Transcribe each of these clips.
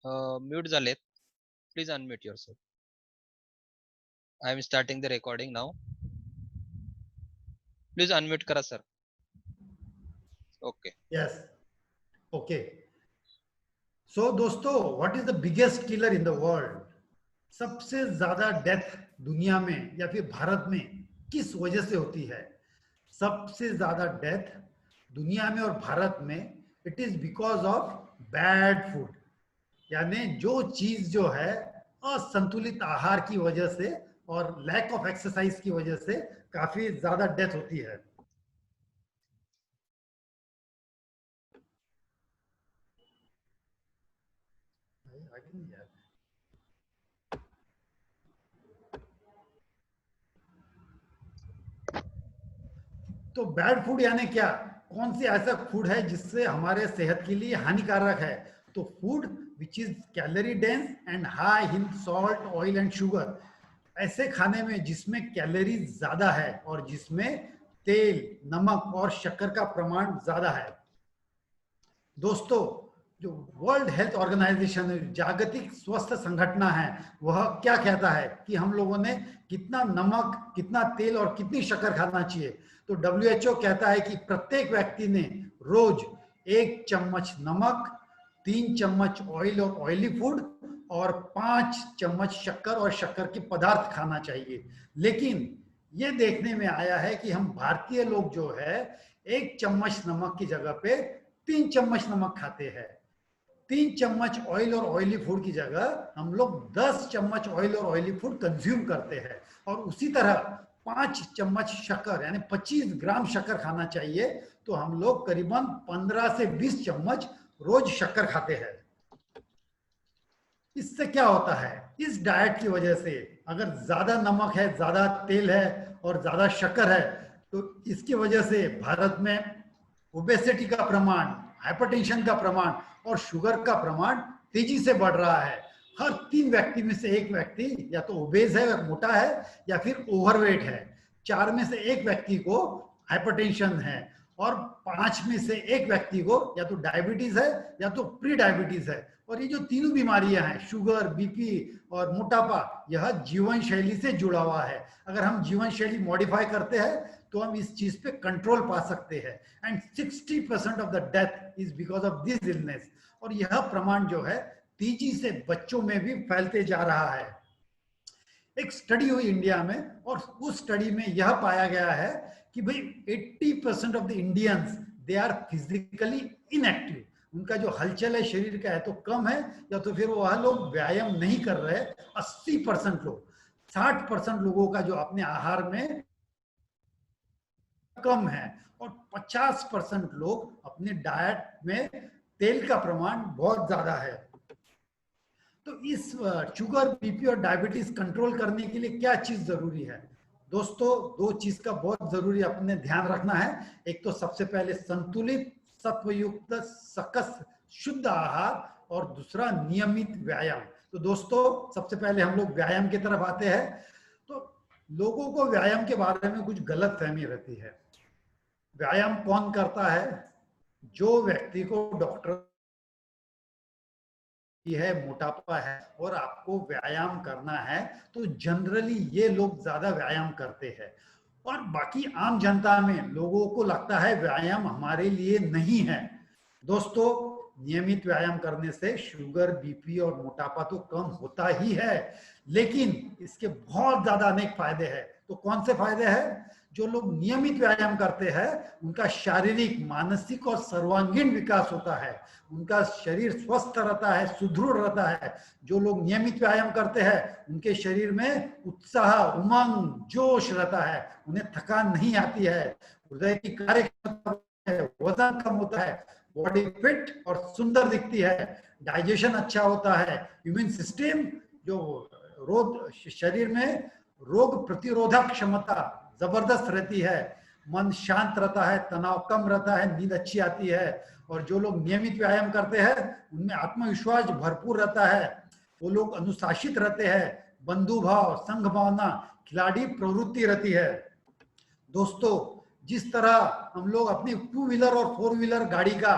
Mute झालेत. Please unmute yourself. I am starting the recording now. Please unmute करा sir. Okay. Yes. Okay. सो दोस्तों, what is the biggest killer in the world? सबसे ज्यादा death दुनिया में या फिर भारत में किस वजह से होती है? सबसे ज्यादा डेथ दुनिया में और भारत में it is because of bad food. यानी जो चीज जो है असंतुलित आहार की वजह से और लैक ऑफ एक्सरसाइज की वजह से काफी ज्यादा डेथ होती है. तो बैड फूड यानी क्या? कौन सी ऐसा फूड है जिससे हमारे सेहत के लिए हानिकारक है? तो food which is calorie dense and high in salt, oil and sugar. ऐसे खाने में जिसमें कैलोरीज ज्यादा है और जिसमें तेल, नमक और शक्कर का प्रमाण ज्यादा है. दोस्तों, जो वर्ल्ड हेल्थ ऑर्गेनाइजेशन जागतिक स्वास्थ्य संगठन है, वह क्या कहता है कि हम लोगों ने कितना नमक, कितना तेल और कितनी शक्कर खाना चाहिए? तो WHO कहता है कि प्रत्येक व्यक्ति ने रोज 1 चम्मच नमक, 3 चम्मच ऑयल और ऑयली फूड और 5 चम्मच शक्कर और शक्कर के पदार्थ खाना चाहिए. लेकिन ये देखने में आया है कि हम भारतीय लोग जो है 1 चम्मच नमक की जगह पे 3 चम्मच नमक खाते हैं. 3 चम्मच ऑयल और ऑयली फूड की जगह हम लोग 10 चम्मच ऑयल और ऑयली फूड कंज्यूम करते हैं. और उसी तरह 5 चम्मच शक्कर यानी 25 ग्राम शक्कर खाना चाहिए. तो हम लोग करीबन 15 से 20 चम्मच रोज शक्कर खाते हैं. इससे क्या होता है? इस डाइट की वजह से अगर ज्यादा नमक है, ज्यादा तेल है और ज्यादा शक्कर है, तो इसकी वजह से भारत में ओबेसिटी का प्रमाण, हाइपरटेंशन का प्रमाण और शुगर का प्रमाण तेजी से बढ़ रहा है. हर 3 व्यक्ति में से 1 व्यक्ति या तो ओबेज है, मोटा है, या फिर ओवरवेट है. 4 में से 1 व्यक्ति को हाइपरटेंशन है और 5 में से 1 व्यक्ति को या तो डायबिटीज है या तो प्री डायबिटीज है. और ये जो तीनों बीमारियां हैं, शुगर, बीपी और मोटापा, यह जीवन शैली से जुड़ा हुआ है. अगर हम जीवन शैली मॉडिफाई करते हैं तो हम इस चीज पे कंट्रोल पा सकते हैं. And 60% of the death is because of this illness. और यह प्रमाण जो है तेजी से बच्चों में भी फैलते जा रहा है. एक स्टडी हुई इंडिया में और उस स्टडी में यह पाया गया है कि भाई 80% of the Indians they are physically inactive. उनका जो हलचल है शरीर का है तो कम है, या तो फिर वह लोग व्यायाम नहीं कर रहे. 80% लोग, 60% लोगों का जो अपने आहार में कम है और 50% लोग अपने डाइट में तेल का प्रमाण बहुत ज्यादा है. तो इस शुगर, बीपी और डायबिटीज कंट्रोल करने के लिए क्या चीज जरूरी है? दोस्तों, 2 चीज का बहुत जरूरी अपने ध्यान रखना है. एक तो सबसे पहले संतुलित, सत्वयुक्त, सकस, शुद्ध आहार और दूसरा नियमित व्यायाम. तो दोस्तों, सबसे पहले हम लोग व्यायाम की तरफ आते हैं. तो लोगों को व्यायाम के बारे में कुछ गलत फहमी रहती है. व्यायाम कौन करता है? जो व्यक्ति को डॉक्टर है, मोटापा है और आपको व्यायाम करना है, तो जनरली ये लोग ज्यादा व्यायाम करते हैं. और बाकी आम जनता में लोगों को लगता है व्यायाम हमारे लिए नहीं है. दोस्तों, नियमित व्यायाम करने से शुगर, बीपी और मोटापा तो कम होता ही है, लेकिन इसके बहुत ज्यादा अनेक फायदे हैं. तो कौन से फायदे हैं? जो लोग नियमित व्यायाम करते हैं उनका शारीरिक, मानसिक और सर्वांगीण विकास होता है. उनका शरीर स्वस्थ रहता है, सुदृढ़ रहता है. जो लोग नियमित व्यायाम करते हैं उनके शरीर में उत्साह, उमंग, जोश रहता है. उन्हें थकान नहीं आती है. हृदय की कार्यक्षमता, वजन कम होता है, बॉडी फिट और सुंदर दिखती है, डाइजेशन अच्छा होता है, इम्यून सिस्टम जो शरीर में रोग प्रतिरोधक क्षमता जबरदस्त रहती है, मन शांत रहता है, तनाव कम रहता है, नींद अच्छी आती है. और जो लोग नियमित व्यायाम करते हैं उनमें आत्मविश्वास भरपूर रहता है. वो लोग अनुशासित रहते हैं, बंधु भाव, संघ भावना, खिलाड़ी प्रवृत्ति रहती है. दोस्तों, जिस तरह हम लोग अपनी 2 व्हीलर और 4 व्हीलर गाड़ी का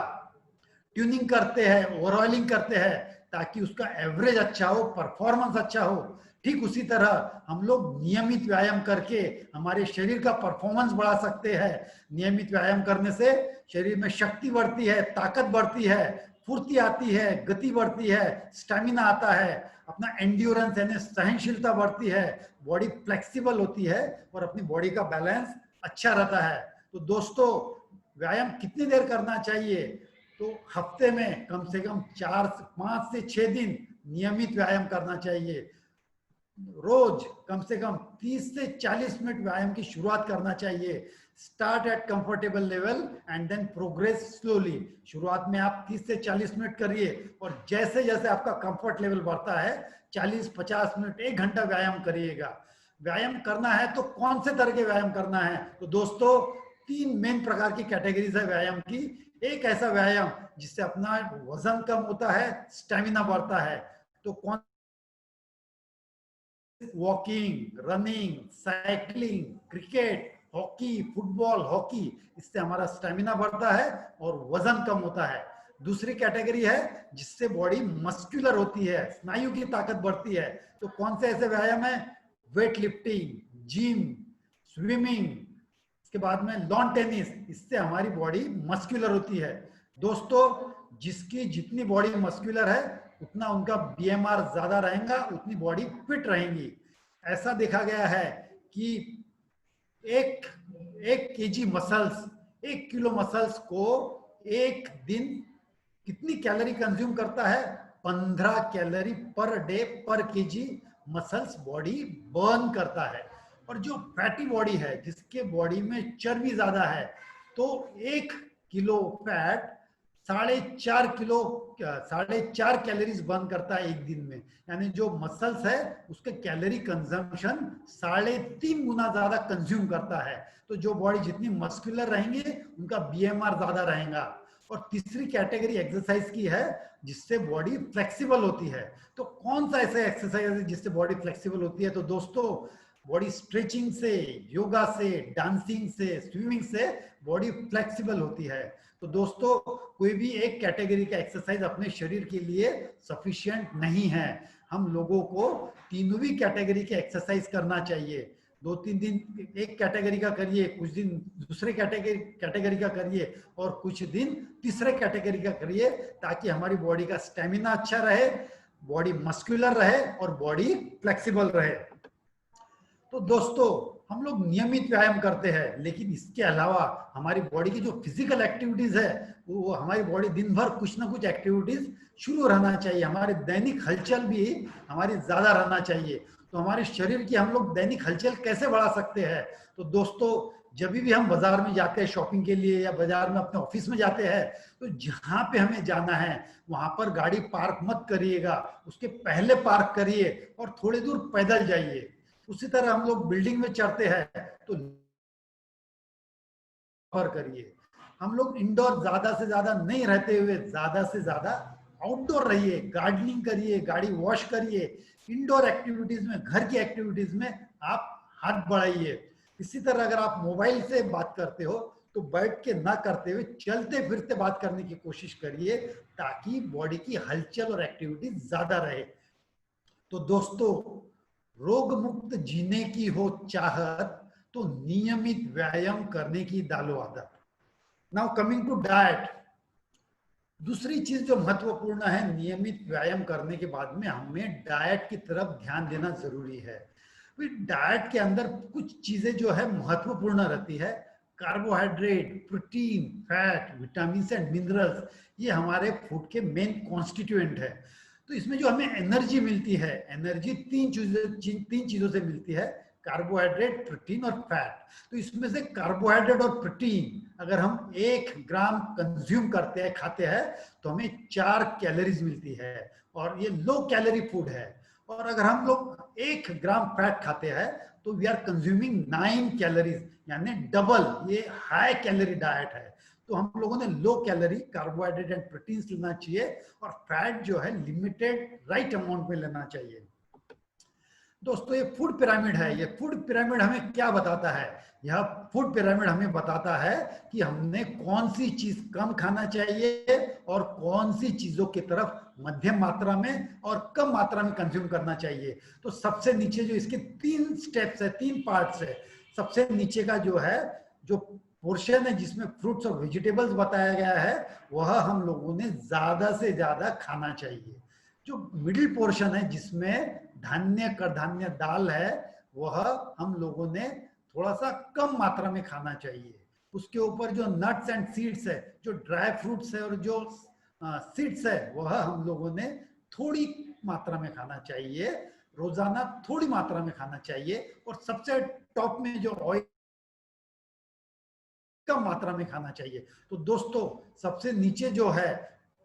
ट्यूनिंग करते हैं, ओवरऑयलिंग करते हैं, ताकि उसका एवरेज अच्छा हो, परफॉर्मेंस अच्छा हो। ठीक उसी तरह हम लोग नियमित व्यायाम करके हमारे शरीर का परफॉर्मेंस बढ़ा सकते हैं। नियमित व्यायाम करने से शरीर में शक्ति बढ़ती है, ताकत बढ़ती है, फुर्ती आती है, गति बढ़ती है, स्टेमिना आता है, अपना एंड्योरेंस यानी सहनशीलता बढ़ती है, बॉडी फ्लेक्सिबल होती है और अपनी बॉडी का बैलेंस अच्छा रहता है। तो दोस्तों, व्यायाम कितनी देर करना चाहिए? तो हफ्ते में कम से कम 5 से 6 दिन नियमित व्यायाम करना चाहिए। रोज कम से कम 30 से 40 मिनट व्यायाम की शुरुआत करना चाहिए। Start at comfortable level and then progress slowly. शुरुआत में आप 30 से 40 मिनट करिए और जैसे जैसे आपका कंफर्ट लेवल बढ़ता है 40-50 मिनट, 1 घंटा व्यायाम करिएगा। व्यायाम करना है तो कौन से तरह के व्यायाम करना है? तो दोस्तों, 3 मेन प्रकार की कैटेगरीज है व्यायाम की। एक ऐसा व्यायाम जिससे अपना वजन कम होता है, स्टेमिना बढ़ता है। तो कौन? Walking, running, cycling, cricket, hockey, football, hockey, इससे हमारा स्टेमिना बढ़ता है और वजन कम होता है। दूसरी कैटेगरी है जिससे बॉडी मस्कुलर होती है, स्नायु की ताकत बढ़ती है। तो कौन से ऐसे व्यायाम है? वेट लिफ्टिंग, जिम, स्विमिंग, इसके बाद में लॉन टेनिस, इससे हमारी बॉडी मस्कुलर होती है। दोस्तों, जिसकी जितनी बॉडी मस्कुलर है उतना उनका बीएमआर ज्यादा रहेगा, उतनी बॉडी फिट रहेंगी। ऐसा देखा गया है कि एक केजी मसल्स, 1 किलो मसल्स को एक दिन कितनी कैलोरी कंज्यूम करता है? 15 कैलोरी पर डे पर केजी मसल्स बॉडी बर्न करता है। और जो फैटी बॉडी है, जिसके बॉडी में चर्बी ज्यादा है, तो 1 किलो फैट 4.5 कैलोरीज बर्न करता है एक दिन में। यानी जो मसल्स है उसके कैलोरी कंजम्पशन 3.5 गुना ज्यादा कंज्यूम करता है। तो जो बॉडी जितनी मस्कुलर रहेंगे उनका बीएमआर ज्यादा रहेगा। और तीसरी कैटेगरी एक्सरसाइज की है जिससे बॉडी फ्लेक्सिबल होती है। तो कौन सा ऐसा एक्सरसाइज है जिससे बॉडी फ्लेक्सिबल होती है? तो दोस्तों, बॉडी स्ट्रेचिंग से, योगा से, डांसिंग से, स्विमिंग से बॉडी फ्लेक्सिबल होती है। तो दोस्तों, कोई भी एक कैटेगरी का एक्सरसाइज अपने शरीर के लिए सफिशिएंट नहीं है। हम लोगों को तीनों भी कैटेगरी के एक्सरसाइज करना चाहिए। 2-3 दिन एक कैटेगरी का करिए, कुछ दिन दूसरे कैटेगरी का करिए और कुछ दिन तीसरे कैटेगरी का करिए, ताकि हमारी बॉडी का स्टेमिना अच्छा रहे, बॉडी मस्कुलर रहे और बॉडी फ्लेक्सिबल रहे। तो दोस्तों, हम लोग नियमित व्यायाम करते हैं, लेकिन इसके अलावा हमारी बॉडी की जो फिजिकल एक्टिविटीज है, वो हमारी बॉडी दिन भर कुछ ना कुछ एक्टिविटीज शुरू रहना चाहिए। हमारे दैनिक हलचल भी हमारी ज्यादा रहना चाहिए। तो हमारे शरीर की हम लोग दैनिक हलचल कैसे बढ़ा सकते हैं? तो दोस्तों, जब भी हम बाजार में जाते हैं शॉपिंग के लिए या बाजार में अपने ऑफिस में जाते हैं, तो जहां पे हमें जाना है वहां पर गाड़ी पार्क मत करिएगा, उसके पहले पार्क करिए और थोड़ी दूर पैदल जाइए। उसी तरह हम लोग बिल्डिंग में चढ़ते हैं तो करिए। हम लोग इंडोर ज्यादा से ज्यादा नहीं रहते हुए ज्यादा से ज्यादा आउटडोर रहिए, गार्डनिंग करिए, गाड़ी वॉश करिए। इंडोर एक्टिविटीज में, घर की एक्टिविटीज में आप हाथ बढ़ाइए। इसी तरह अगर आप मोबाइल से बात करते हो तो बैठ के ना करते हुए चलते फिरते बात करने की कोशिश करिए, ताकि बॉडी की हलचल और एक्टिविटी ज्यादा रहे। तो दोस्तों, रोग मुक्त जीने की हो चाहत तो नियमित व्यायाम करने की डालो आदत। नाउ कमिंग टू डाइट, दूसरी चीज जो महत्वपूर्ण है, नियमित व्यायाम करने के बाद में हमें डाइट की तरफ ध्यान देना जरूरी है। डाइट के अंदर कुछ चीजें जो है महत्वपूर्ण रहती है। Carbohydrate, protein, fat, vitamin and minerals, ये हमारे फूड के मेन कॉन्स्टिट्यूएंट है। तो इसमें जो हमें एनर्जी मिलती है, एनर्जी तीन चीजों से मिलती है, कार्बोहाइड्रेट, प्रोटीन और फैट। तो इसमें से कार्बोहाइड्रेट और प्रोटीन अगर हम 1 ग्राम कंज्यूम करते हैं, खाते हैं, तो हमें 4 कैलोरीज मिलती है और ये लो कैलोरी फूड है। और अगर हम लोग 1 ग्राम फैट खाते हैं तो वी आर कंज्यूमिंग 9 कैलोरीज, यानी डबल। ये हाई कैलोरी डाइट है। तो हम लोगों ने low calorie carbohydrate and protein लेना चाहिए और फैट जो है लिमिटेड राइट अमाउंट में लेना चाहिए। दोस्तों ये फूड पिरामिड है। ये फूड पिरामिड हमें क्या बताता है? यह फूड पिरामिड हमें बताता है कि हमने कौन सी चीज कम खाना चाहिए और कौन सी चीजों की तरफ मध्यम मात्रा में और कम मात्रा में कंज्यूम करना चाहिए। तो सबसे नीचे जो इसके 3 स्टेप्स है, 3 पार्ट्स है। सबसे नीचे का जो है, जो पोर्शन है जिसमें फ्रूट्स और वेजिटेबल्स बताया गया है, वह हम लोगों ने ज्यादा से ज्यादा खाना चाहिए। जो मिडिल पोर्शन है जिसमें धान्य कडधान्य दाल है, वह हम लोगों ने थोड़ा सा कम मात्रा में खाना चाहिए। उसके ऊपर जो नट्स एंड सीड्स है, जो ड्राई फ्रूट्स है और जो सीड्स है, वह हम लोगों ने थोड़ी मात्रा में खाना चाहिए, रोजाना थोड़ी मात्रा में खाना चाहिए। और सबसे टॉप में जो ऑयल, कम मात्रा में खाना चाहिए। तो दोस्तों सबसे नीचे जो है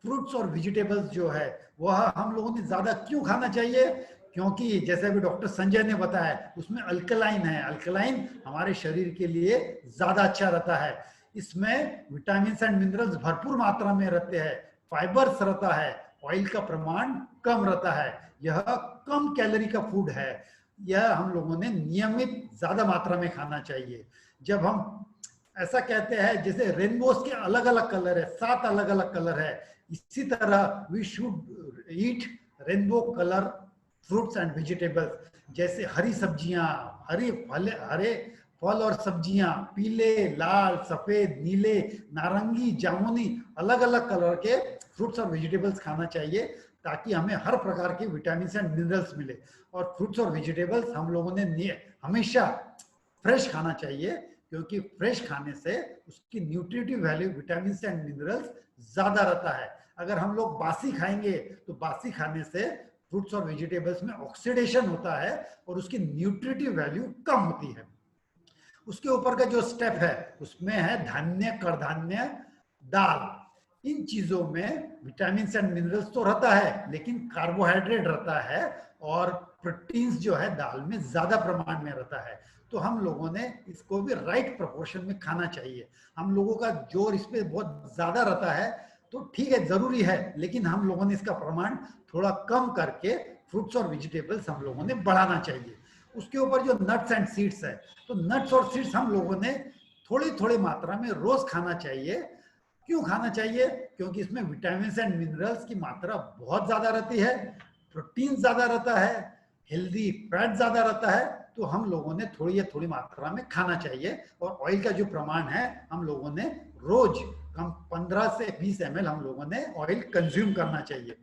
फ्रूट्स और वेजिटेबल्स जो है, वह हम लोगों ने ज्यादा क्यों खाना चाहिए? क्योंकि जैसे अभी डॉक्टर संजय ने बताया, उसमें अल्कलाइन है। अल्कलाइन हमारे शरीर के लिए ज्यादा अच्छा रहता है। इसमें विटामिन एंड मिनरल्स भरपूर मात्रा में रहते हैं, फाइबर्स रहता है, ऑयल का प्रमाण कम रहता है। यह कम कैलोरी का फूड है। यह हम लोगों ने नियमित ज्यादा मात्रा में खाना चाहिए। जब हम ऐसा कहते हैं जैसे रेनबोस के अलग अलग कलर है, 7 अलग अलग कलर है, इसी तरह we should eat rainbow colour fruits and vegetables. जैसे हरी सब्जियां, हरे फल और सब्जियां, पीले, लाल, सफेद, नीले, नारंगी, जामुनी, अलग अलग कलर के फ्रूट्स और वेजिटेबल्स खाना चाहिए, ताकि हमें हर प्रकार के विटामिन एंड मिनरल्स मिले। और फ्रूट्स और वेजिटेबल्स हम लोगों ने हमेशा फ्रेश खाना चाहिए, क्योंकि फ्रेश खाने से उसकी nutritive value, vitamin and minerals ज्यादा रहता है। अगर हम लोग बासी खाएंगे तो बासी खाने से फ्रूट्स और वेजिटेबल्स में ऑक्सीडेशन होता है और उसकी न्यूट्रिटिव वैल्यू कम होती है। उसके ऊपर का जो स्टेप है उसमें है धान्य, कडधान्य, दाल। इन चीजों में विटामिन एंड मिनरल्स तो रहता है, लेकिन कार्बोहाइड्रेट रहता है और प्रोटीन्स जो है दाल में ज्यादा प्रमाण में रहता है। तो हम लोगों ने इसको भी राइट प्रोपोर्शन में खाना चाहिए। हम लोगों का जोर इस पर बहुत ज्यादा रहता है, तो ठीक है, जरूरी है, लेकिन हम लोगों ने इसका प्रमाण थोड़ा कम करके फ्रूट्स और वेजिटेबल्स हम लोगों ने बढ़ाना चाहिए। उसके ऊपर जो नट्स एंड सीड्स है, तो नट्स और सीड्स हम लोगों ने थोड़ी थोड़ी मात्रा में रोज खाना चाहिए। क्यों खाना चाहिए? क्योंकि इसमें विटामिन एंड मिनरल्स की मात्रा बहुत ज्यादा रहती है, प्रोटीन ज्यादा रहता है, हेल्दी फैट ज्यादा रहता है। तो हम लोगों ने थोड़ी मात्रा में खाना चाहिए। और ऑयल का जो प्रमाण है, हम लोगों ने रोज कम 15 से 20 ml हम लोगों ने ऑयल कंज्यूम करना चाहिए।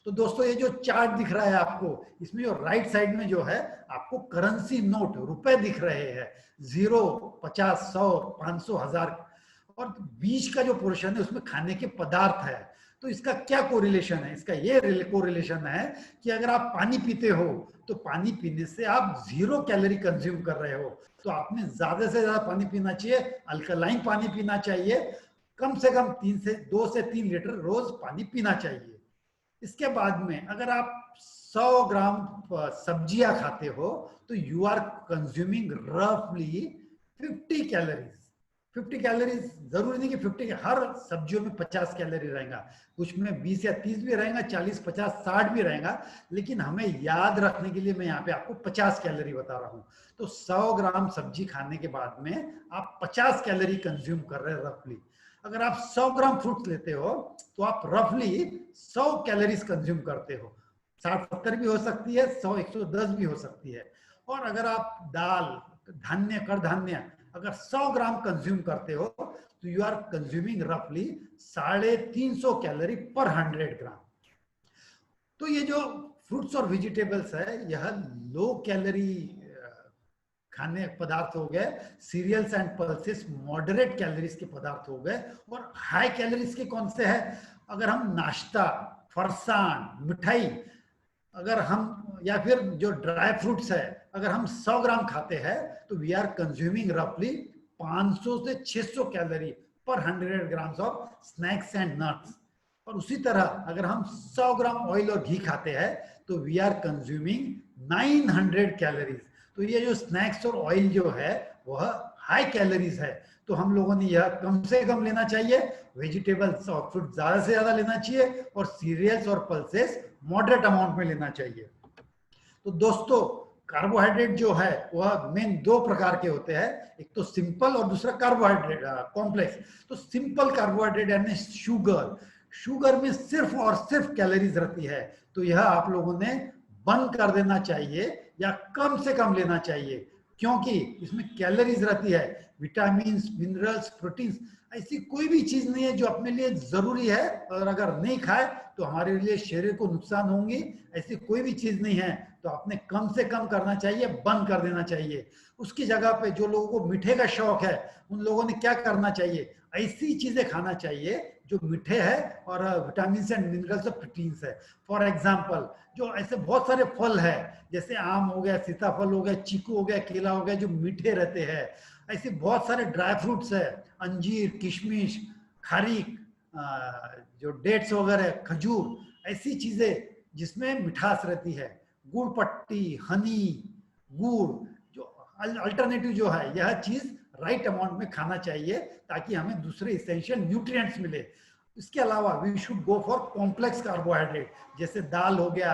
तो दोस्तों ये जो चार्ट दिख रहा है आपको, इसमें जो राइट साइड में जो है आपको करेंसी नोट, रुपए दिख रहे हैं, 0, 50, 100, 500, 1000, और बीच का जो पोर्शन है उसमें खाने के पदार्थ है। तो इसका क्या कोरिलेशन है? इसका ये कोरिलेशन है कि अगर आप पानी पीते हो तो पानी पीने से आप 0 कैलोरी कंज्यूम कर रहे हो, तो आपने ज्यादा से ज्यादा पानी पीना चाहिए, अल्कलाइन पानी पीना चाहिए। कम से कम 2 से 3 लीटर रोज पानी पीना चाहिए। इसके बाद में अगर आप 100 ग्राम सब्जियां खाते हो तो यू आर कंज्यूमिंग रफली 50 कैलोरीज। 50 कैलोरीज जरूरी नहीं कि 50, हर सब्जियों में 50 कैलोरी रहेगा, कुछ में 20 या 30 भी रहेगा, 40, 50, 60 भी रहेगा, लेकिन हमें याद रखने के लिए मैं यहाँ पे आपको 50 कैलोरी बता रहा हूँ। तो 100 ग्राम सब्जी खाने के बाद में आप 50 कैलोरी कंज्यूम कर रहे हैं रफली। अगर आप 100 ग्राम फ्रूट्स लेते हो तो आप रफली 100 कैलोरीज कंज्यूम करते हो। 60-70 भी हो सकती है, 100-110 भी हो सकती है। और अगर आप दाल, धान्य, कडधान्य अगर 100 ग्राम कंज्यूम करते हो तो यू आर कंज्यूमिंग रफली 350 कैलोरी पर 100 ग्राम। तो ये जो फ्रूट्स और वेजिटेबल्स है, यह लो कैलोरी खाने पदार्थ हो गए। Cereals and pulses moderate calories के पदार्थ हो गए। और हाई कैलोरीज के कौन से हैं? अगर हम नाश्ता, फरसान, मिठाई, अगर हम, या फिर जो ड्राई फ्रूट्स है, अगर हम 100 ग्राम खाते हैं तो वी आर कंज्यूमिंग रफली 500 से 600 कैलोरी पर 100 grams of snacks and nuts. और उसी तरह अगर हम 100 ग्राम ऑयल और घी खाते हैं तो वी आर कंज्यूमिंग 900 कैलोरीज। तो ये जो स्नैक्स और ऑयल जो है वह हाई कैलोरीज है। तो हम लोगों ने यह कम से कम लेना चाहिए, वेजिटेबल्स और फ्रूट ज्यादा से ज्यादा लेना चाहिए, और सीरियल्स और पल्सेस मॉडरेट अमाउंट में लेना चाहिए। तो दोस्तों कार्बोहाइड्रेट जो है वह मेन दो प्रकार के होते हैं, एक तो सिंपल और दूसरा कार्बोहाइड्रेट कॉम्प्लेक्स। तो सिंपल कार्बोहाइड्रेट यानी शुगर, शुगर में सिर्फ और सिर्फ कैलोरीज रहती है, तो यह आप लोगों ने बंद कर देना चाहिए या कम से कम लेना चाहिए, क्योंकि इसमें कैलोरीज रहती है। विटामिन, मिनरल्स, प्रोटीन्स, ऐसी कोई भी चीज नहीं है जो अपने लिए जरूरी है और अगर नहीं खाए तो हमारे लिए शरीर को नुकसान होंगी, ऐसी कोई भी चीज नहीं है। तो आपने कम से कम करना चाहिए, बंद कर देना चाहिए। उसकी जगह पे जो लोगों को मीठे का शौक है उन लोगों ने क्या करना चाहिए, ऐसी चीजें खाना चाहिए जो मीठे है और विटामिन एंड मिनरल्स और प्रोटीन्स है। फॉर एग्जाम्पल जो ऐसे बहुत सारे फल है, जैसे आम हो गया, सीताफल हो गया, चीकू हो गया, केला हो गया, जो मीठे रहते हैं। ऐसे बहुत सारे ड्राई फ्रूट्स है, अंजीर, किशमिश, खारीक, जो डेट्स वगैरह, खजूर, ऐसी चीजें जिसमें मिठास रहती है। गुड़ पट्टी, हनी, गुड़, जो अल्टरनेटिव जो है, यह चीज राइट अमाउंट में खाना चाहिए ताकि हमें दूसरे इसेंशियल न्यूट्रिएंट्स मिले। इसके अलावा we should go for complex carbohydrate, जैसे दाल हो गया,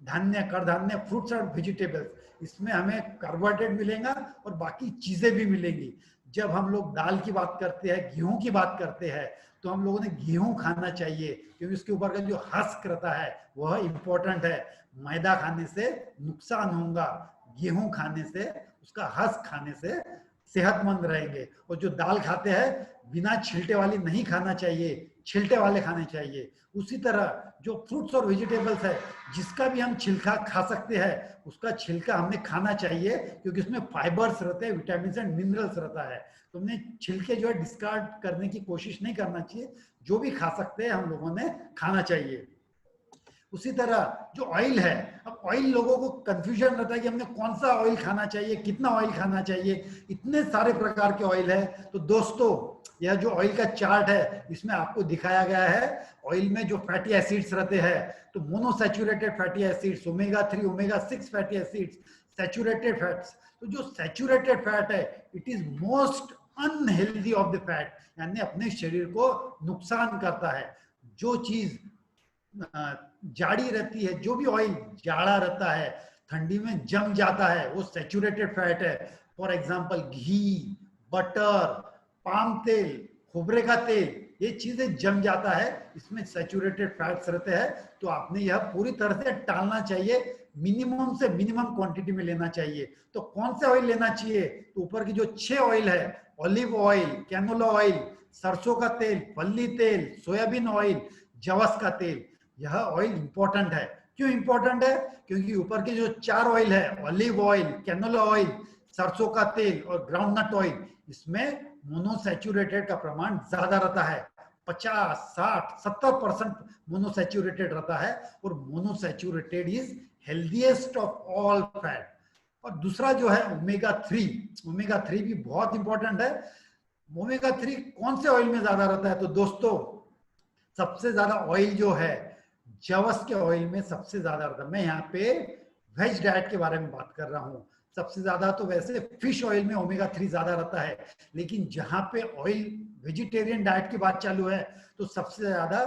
धान्य, कडधान्य, फ्रूट्स और वेजिटेबल्स, इसमें हमें कार्बोहाइड्रेट मिलेगा और बाकी चीजें भी मिलेंगी। जब हम लोग दाल की बात करते हैं, गेहूं की बात करते हैं, तो हम लोगों ने गेहूं खाना चाहिए, क्योंकि उसके ऊपर का जो हस्क रहता है वह इंपॉर्टेंट है। मैदा खाने से नुकसान होगा, गेहूं खाने से, उसका हस्क खाने से सेहतमंद रहेंगे। और जो दाल खाते हैं बिना छिलटे वाली नहीं खाना चाहिए, छिलटे वाले खाने चाहिए। उसी तरह जो फ्रूट्स और वेजिटेबल्स है, जिसका भी हम छिलका खा सकते हैं, उसका छिलका हमने खाना चाहिए, क्योंकि उसमें फाइबर्स रहते हैं, विटामिन एंड मिनरल्स रहता है। तो हमने छिलके जो है डिस्कार्ड करने की कोशिश नहीं करना चाहिए, जो भी खा सकते हैं हम लोगों ने खाना चाहिए। उसी तरह जो ऑयल है, अब ऑयल लोगों को कंफ्यूजन रहता है कि हमने कौन सा ऑयल खाना चाहिए, कितना ऑयल खाना चाहिए, इतने सारे प्रकार के ऑयल है। तो दोस्तों यह जो ऑयल का चार्ट है, इसमें आपको दिखाया गया है ऑयल में जो फैटी एसिड्स रहते हैं, तो monosaturated fatty acids, omega 3, omega 6 fatty acids, saturated fats. तो जो सैचुरेटेड फैट है, it is most unhealthy of the fat, यानी अपने शरीर को नुकसान करता है। जो चीज जाड़ी रहती है, जो भी ऑयल जाड़ा रहता है, ठंडी में जम जाता है, वो सैचुरेटेड फैट है। For example ghee, butter, palm तेल, खोबरे का तेल, ये चीजें जम जाता है, इसमें सैचुरेटेड फैट्स रहते हैं। तो आपने यह पूरी तरह से टालना चाहिए, मिनिमम से मिनिमम क्वांटिटी में लेना चाहिए। तो कौन से ऑयल लेना चाहिए, तो ऊपर की जो 6 ऑयल है, ऑलिव ऑयल, कैनोला ऑयल, सरसों का तेल, फल्ली तेल, सोयाबीन ऑयल, जवस का तेल, यह ऑयल इंपॉर्टेंट है। क्यों इंपॉर्टेंट है, क्योंकि ऊपर के जो 4 ऑयल है, ऑलिव ऑयल, कैनोला ऑयल, सरसों का तेल और ग्राउंडनट ऑयल, इसमें मोनोसैचुरेटेड का प्रमाण ज्यादा रहता है। 50, 60, 70% मोनोसैचुरेटेड रहता है, और monosaturated is healthiest of all fat. और दूसरा जो है ओमेगा 3, ओमेगा 3 भी बहुत इंपॉर्टेंट है। ओमेगा 3 कौन से ऑयल में ज्यादा रहता है, तो दोस्तों सबसे ज्यादा ऑयल जो है जवस के ऑयल में सबसे ज्यादा रहता है। मैं यहाँ पे वेज डाइट के बारे में बात कर रहा हूँ। सबसे ज्यादा तो वैसे फिश ऑयल में ओमेगा 3 ज्यादा रहता है, लेकिन जहां पे ऑयल वेजिटेरियन डाइट की बात चालू है तो सबसे ज्यादा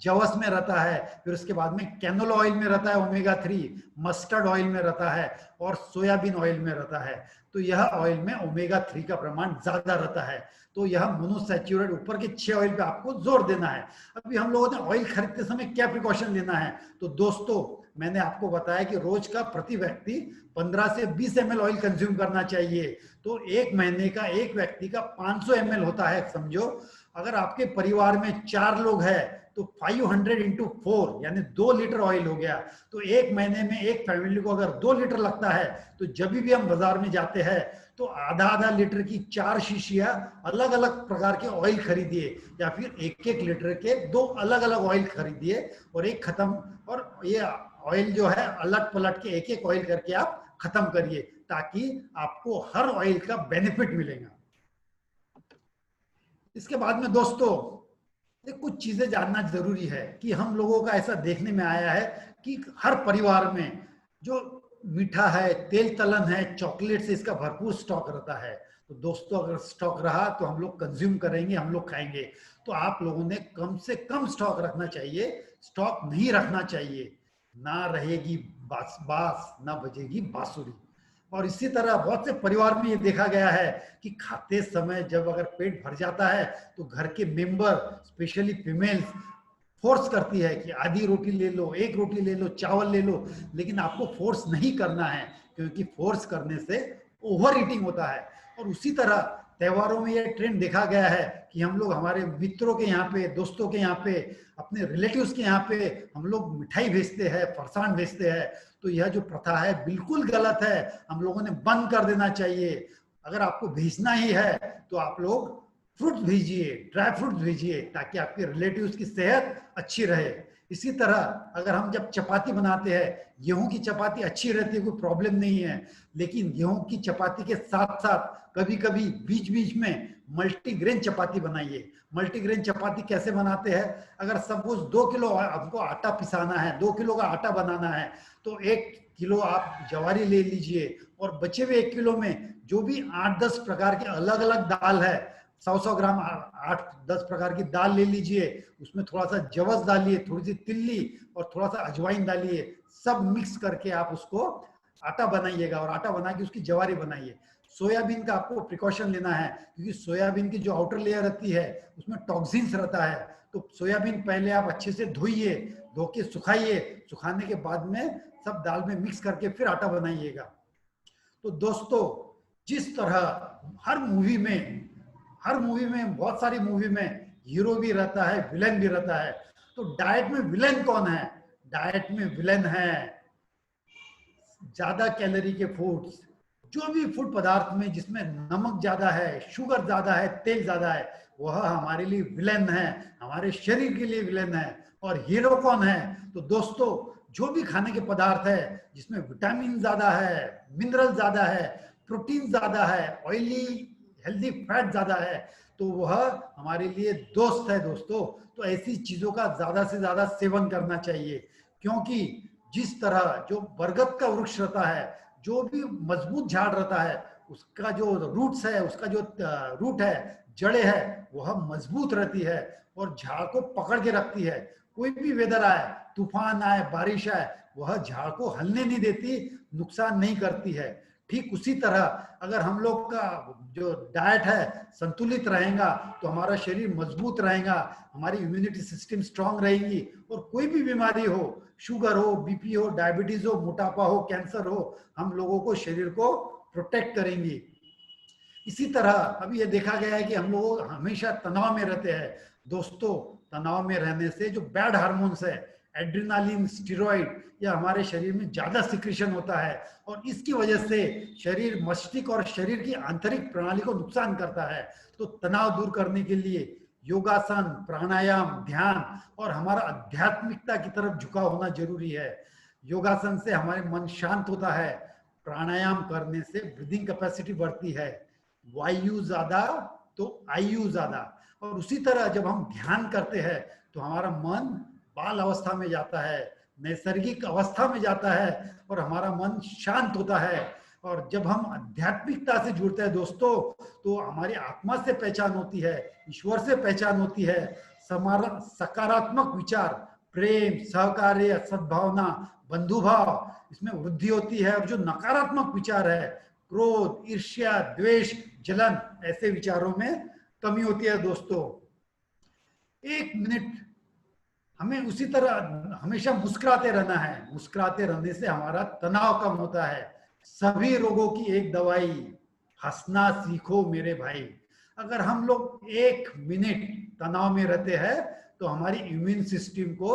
जवस में रहता है। फिर उसके बाद में कैनोला ऑयल में रहता है ओमेगा 3, मस्टर्ड ऑयल में रहता है और सोयाबीन ऑयल में रहता है। तो यह ऑयल में ओमेगा 3 का प्रमाण ज्यादा रहता है। तो यह मोनोसैचुरेट, ऊपर के 6 ऑयल पे आपको जोर देना है। अभी हम लोगों ने ऑयल खरीदते समय क्या प्रिकॉशन लेना है, तो दोस्तों मैंने आपको बताया कि रोज का प्रति व्यक्ति 15 से 20 ml ऑयल कंज्यूम करना चाहिए। तो एक महीने का एक व्यक्ति का 500 ml होता है। समझो अगर आपके परिवार में 4 लोग हैं तो 500 इंटू 4 यानी 2 लीटर ऑयल हो गया। तो एक महीने में एक फैमिली को अगर 2 लीटर लगता है, तो जब भी हम बाजार में जाते हैं तो आधा आधा लीटर की 4 शीशियां अलग अलग प्रकार के ऑयल खरीदिए, या फिर एक एक लीटर के 2 अलग अलग ऑयल खरीदिए और एक खत्म। और ये ऑयल जो है अलट पलट के एक एक ऑयल करके आप खत्म करिए, ताकि आपको हर ऑयल का बेनिफिट मिलेगा। इसके बाद में दोस्तों ये कुछ चीजें जानना जरूरी है कि हम लोगों का ऐसा देखने में आया है कि हर परिवार में जो मीठा है, तेल तलन है, चॉकलेट से इसका भरपूर स्टॉक रहता है। तो दोस्तों अगर स्टॉक रहा तो हम लोग कंज्यूम करेंगे, हम लोग खाएंगे। तो आप लोगों ने कम से कम स्टॉक रखना चाहिए, स्टॉक नहीं रखना चाहिए। ना रहेगी बास बास, ना बजेगी बांसुरी। और इसी तरह बहुत से परिवार में ये देखा गया है कि खाते समय जब अगर पेट भर जाता है तो घर के मेंबर, स्पेशली फीमेल्स, फोर्स करती है कि आधी रोटी ले लो, एक रोटी ले लो, चावल ले लो, लेकिन आपको फोर्स नहीं करना है, क्योंकि फोर्स करने से ओवर ईटिंग होता है। और उसी तरह त्योहारों में ये ट्रेंड देखा गया है कि हम लोग हमारे मित्रों के यहाँ पे, दोस्तों के यहाँ पे, अपने रिलेटिव्स के यहाँ पे हम लोग मिठाई भेजते हैं, फरसान भेजते हैं। तो यह जो प्रथा है बिल्कुल गलत है, हम लोगों ने बंद कर देना चाहिए। अगर आपको भेजना ही है तो आप लोग फ्रूट्स भेजिए, ड्राई फ्रूट्स भेजिए, ताकि आपके रिलेटिव्स की सेहत अच्छी रहे। इसी तरह अगर हम जब चपाती बनाते हैं, गेहूं की चपाती अच्छी रहती है, कोई प्रॉब्लम नहीं है, लेकिन गेहूं की चपाती के साथ साथ कभी कभी बीच बीच में मल्टीग्रेन चपाती बनाइए। मल्टीग्रेन चपाती कैसे बनाते हैं? अगर सपोज 2 किलो आपको आटा पिसाना है, 2 किलो का आटा बनाना है, तो 1 किलो आप ज्वारी ले लीजिए, और बचे हुए 1 किलो में जो भी 8-10 प्रकार के अलग अलग दाल है, 100-100 ग्राम 8-10 प्रकार की दाल ले लीजिए, उसमें थोड़ा सा जवस डालिए, थोड़ी सी तिल्ली और थोड़ा सा अजवाइन डालिए, सब मिक्स करके आप उसको आटा बनाइएगा, और आटा बना के उसकी ज्वारी बनाइए। सोयाबीन का आपको प्रिकॉशन लेना है, क्योंकि सोयाबीन की जो आउटर लेयर रहती है उसमें टॉक्सिन्स रहता है। तो सोयाबीन पहले आप अच्छे से धोइए, धो के सुखाइए, सुखाने के बाद में सब दाल में मिक्स करके फिर आटा बनाइएगा। तो दोस्तों, जिस तरह हर मूवी में बहुत सारी मूवी में हीरो भी रहता है, विलेन भी रहता है, तो डाइट में विलेन कौन है? डाइट में विलेन है ज्यादा कैलोरी के फूड्स। जो भी फूड पदार्थ में जिसमें नमक ज्यादा है, शुगर ज्यादा है, तेल ज्यादा है, वह हमारे लिए विलेन है, हमारे शरीर के लिए विलेन है। और हीरो कौन है? तो दोस्तों, जो भी खाने के पदार्थ है जिसमें विटामिन ज्यादा है, मिनरल ज्यादा है, प्रोटीन ज्यादा है, ऑयली हेल्दी फैट ज्यादा है, तो वह हमारे लिए दोस्त है दोस्तों। तो ऐसी चीजों का ज्यादा से ज्यादा सेवन करना चाहिए, क्योंकि जिस तरह जो बरगद का वृक्ष रहता है, जो भी मजबूत झाड़ रहता है, उसका जो रूट्स है, उसका जो रूट है, जड़े है, वह मजबूत रहती है और झाड़ को पकड़ के रखती है। कोई भी वेदर आए, तूफान आए, बारिश आए, वह झाड़ को हलने नहीं देती, नुकसान नहीं करती है। ठीक उसी तरह अगर हम लोग का जो डाइट है संतुलित रहेगा तो हमारा शरीर मजबूत रहेगा, हमारी इम्यूनिटी सिस्टम स्ट्रांग रहेगी, और कोई भी बीमारी हो, शुगर हो, बीपी हो, डायबिटीज हो, मोटापा हो, कैंसर हो, हम लोगों को शरीर को प्रोटेक्ट करेंगी। इसी तरह अभी ये देखा गया है कि हम लोग हमेशा तनाव में रहते हैं दोस्तों। तनाव में रहने से जो बैड हार्मोन्स है, एड्रेनालिन, स्टेरॉइड, यह हमारे शरीर में ज्यादा सिक्रीशन होता है, और इसकी वजह से शरीर, मस्तिष्क और शरीर की आंतरिक प्रणाली को नुकसान करता है। तो तनाव दूर करने के लिए योगासन, प्राणायाम, ध्यान और हमारा आध्यात्मिकता की तरफ झुकाव होना जरूरी है। योगासन से हमारे मन शांत होता है, प्राणायाम करने से ब्रीदिंग कैपेसिटी बढ़ती है, वायु ज्यादा तो आयु ज्यादा। और उसी तरह जब हम ध्यान करते हैं तो हमारा मन बाल अवस्था में जाता है, नैसर्गिक अवस्था में जाता है, और हमारा मन शांत होता है। और जब हम आध्यात्मिकता से जुड़ते हैं दोस्तों, तो हमारी आत्मा से पहचान होती है, ईश्वर से पहचान होती है। सकारात्मक विचार, प्रेम, सहकार्य, सद्भावना, बंधुभाव, इसमें वृद्धि होती है। और जो नकारात्मक विचार है, क्रोध, ईर्ष्या, द्वेष, जलन, ऐसे विचारों में कमी होती है दोस्तों। 1 मिनट हमें उसी तरह हमेशा मुस्कुराते रहना है। मुस्कुराते रहने से हमारा तनाव कम होता है। सभी रोगों की एक दवाई, हंसना सीखो मेरे भाई। अगर हम लोग 1 मिनट तनाव में रहते हैं तो हमारी इम्यून सिस्टम को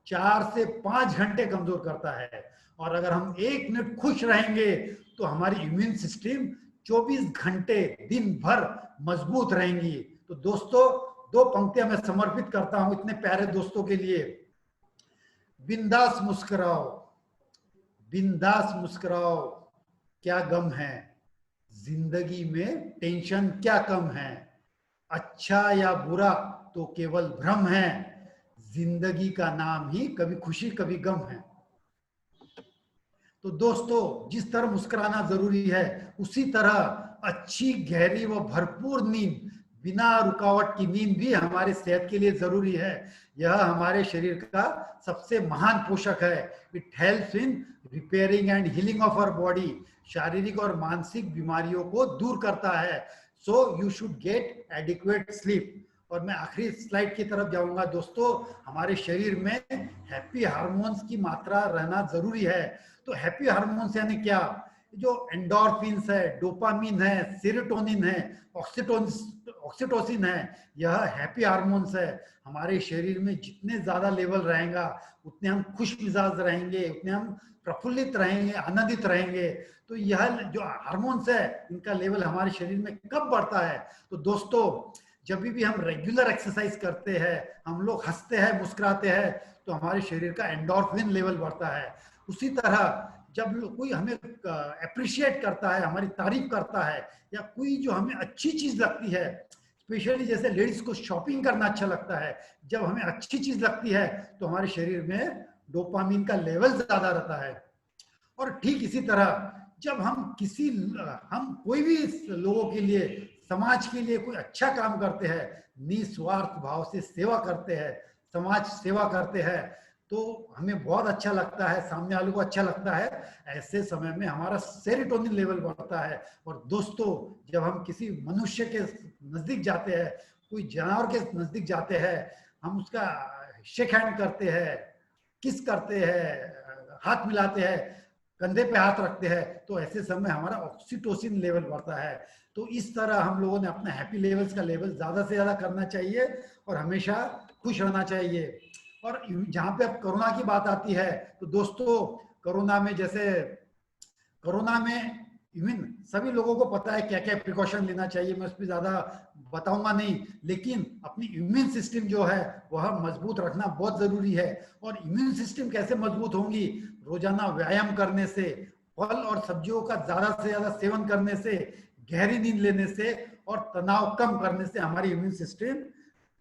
4 से 5 घंटे कमजोर करता है, और अगर हम 1 मिनट खुश रहेंगे तो हमारी इम्यून सिस्टम 24 घंटे दिन भर मजबूत रहेंगी। तो दोस्तों, 2 पंक्तियां मैं समर्पित करता हूं इतने प्यारे दोस्तों के लिए। बिंदास मुस्कुराओ, बिंदास मुस्कुराओ, क्या गम है, जिंदगी में टेंशन क्या कम है, अच्छा या बुरा तो केवल भ्रम है, जिंदगी का नाम ही कभी खुशी कभी गम है। तो दोस्तों, जिस तरह मुस्कुराना जरूरी है, उसी तरह अच्छी, गहरी व भरपूर नींद बिना रुकावट की नींद भी हमारे सेहत के लिए जरूरी है। यह हमारे शरीर का सबसे महान पोषक है। It helps in repairing and healing of our body. शारीरिक और मानसिक बीमारियों को दूर करता है। So you should get adequate sleep. और मैं आखिरी स्लाइड की तरफ जाऊंगा दोस्तों। हमारे शरीर में हैप्पी हार्मोन्स की मात्रा रहना जरूरी है। तो हैप्पी हार्मोन्स यानी क्या? जो एंडोर्फिन्स है, डोपामिन है, सेरोटोनिन है, ऑक्सीटोसिन है, यह हैप्पी हार्मोन्स है। हमारे शरीर में जितने ज्यादा लेवल रहेगा उतने हम खुश मिजाज रहेंगे, उतने हम प्रफुल्लित रहेंगे, आनंदित रहेंगे। तो यह जो हार्मोन्स है इनका लेवल हमारे शरीर में कब बढ़ता है? तो दोस्तों जब भी हम रेगुलर एक्सरसाइज करते हैं, हम लोग हंसते हैं, मुस्कुराते हैं, तो हमारे शरीर का एंडोर्फिन लेवल बढ़ता है। उसी तरह जब कोई हमें अप्रिशिएट करता है, हमारी तारीफ करता है, या कोई जो हमें अच्छी चीज लगती है, स्पेशली जैसे लेडीज को शॉपिंग करना अच्छा लगता है, जब हमें अच्छी चीज लगती है तो हमारे शरीर में डोपामिन का लेवल ज्यादा रहता है। और ठीक इसी तरह जब हम कोई भी लोगों के लिए, समाज के लिए कोई अच्छा काम करते हैं, निस्वार्थ भाव से सेवा करते हैं, समाज सेवा करते हैं, तो हमें बहुत अच्छा लगता है, सामने वालों को अच्छा लगता है। ऐसे समय में हमारा सेरोटोनिन लेवल बढ़ता है। और दोस्तों जब हम किसी मनुष्य के नजदीक जाते हैं, कोई जानवर के नजदीक जाते हैं, हम उसका शेक हैंड करते हैं, किस करते हैं, हाथ मिलाते हैं, कंधे पे हाथ रखते हैं, तो ऐसे समय हमारा ऑक्सीटोसिन लेवल बढ़ता है। तो इस तरह हम लोगों ने अपना हैप्पी लेवल्स का लेवल ज्यादा से ज्यादा करना चाहिए और हमेशा खुश रहना चाहिए। और जहां पे अब कोरोना की बात आती है, तो दोस्तों कोरोना में इवन सभी लोगों को पता है क्या क्या प्रिकॉशन लेना चाहिए, मैं उस पर ज्यादा बताऊंगा नहीं, लेकिन अपनी इम्यून सिस्टम जो है वह मजबूत रखना बहुत जरूरी है। और इम्यून सिस्टम कैसे मजबूत होंगी? रोजाना व्यायाम करने से, फल और सब्जियों का ज्यादा से ज्यादा सेवन करने से, गहरी नींद लेने से और तनाव कम करने से हमारी इम्यून सिस्टम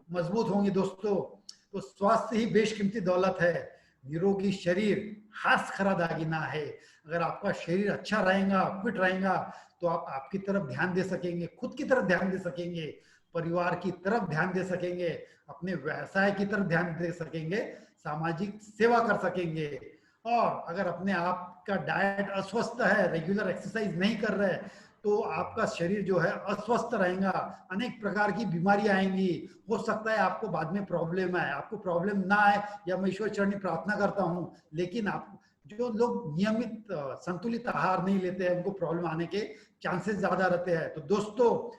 मजबूत होंगी दोस्तों। तो स्वास्थ्य ही बेशकीमती दौलत है। निरोगी शरीर हाथ खरा दागिना है। अगर आपका शरीर अच्छा रहेगा, फिट रहेगा, तो आप आपकी तरफ ध्यान दे सकेंगे, खुद की तरफ ध्यान दे सकेंगे, परिवार की तरफ ध्यान दे सकेंगे, अपने व्यवसाय की तरफ ध्यान दे सकेंगे, सामाजिक सेवा कर सकेंगे। और अगर अपने आप का डाइट अस्वस्थ है, रेगुलर एक्सरसाइज नहीं कर रहे, तो आपका शरीर जो है अस्वस्थ रहेगा, अनेक प्रकार की बीमारियां आएंगी। हो सकता है आपको बाद में प्रॉब्लम आए, आपको प्रॉब्लम ना आए या मैं ईश्वर चरणी प्रार्थना करता हूं, लेकिन आप जो लोग नियमित संतुलित आहार नहीं लेते हैं उनको प्रॉब्लम आने के चांसेस ज्यादा रहते हैं। तो दोस्तों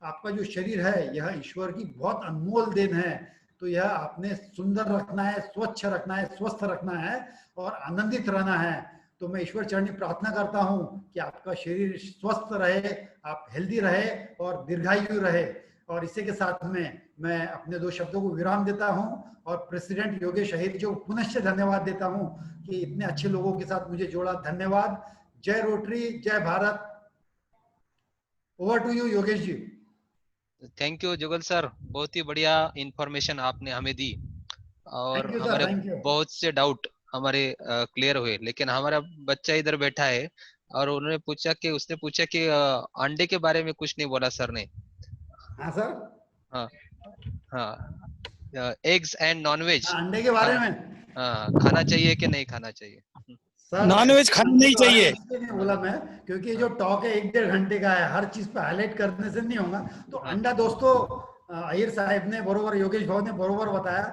आपका जो शरीर है यह ईश्वर की बहुत अनमोल देन है। तो यह आपने सुंदर रखना है, स्वच्छ रखना है, स्वस्थ रखना है और आनंदित रहना है। तो मैं ईश्वर चरणी प्रार्थना करता हूं कि आपका शरीर स्वस्थ रहे, आप हेल्दी रहे और दीर्घायु रहे। और इसी के साथ में मैं अपने दो शब्दों को विराम देता हूं और प्रेसिडेंट योगेश अहिर जी को पुनश्च धन्यवाद देता हूं कि इतने अच्छे लोगों के साथ मुझे जोड़ा। धन्यवाद। जय रोटरी, जय Bharat. Over to you Yogesh ji. Thank you Jugal sir, बहुत ही बढ़िया इंफॉर्मेशन आपने हमें दी और थैंक यू सर, हमारे थैंक यू। बहुत से डाउट हमारे क्लियर हुए। लेकिन हमारा बच्चा इधर बैठा है और उसने पूछा कि अंडे के बारे में कुछ नहीं बोला सर ने। हाँ सर। हाँ हाँ, एग्स एंड नॉनवेज हाँ, अंडे के बारे में हाँ खाना चाहिए कि नहीं खाना चाहिए? सर नॉनवेज खाना नहीं तो चाहिए। इसलिए नहीं बोला मैं, क्योंकि जो टॉक है 1-1.5 घंटे का है, हर चीज पे हाईलाइट करने से नहीं होगा। तो हाँ अंडा दोस्तों अय्यर साहब ने बरोबर, योगेश भाव ने बरोबर बताया।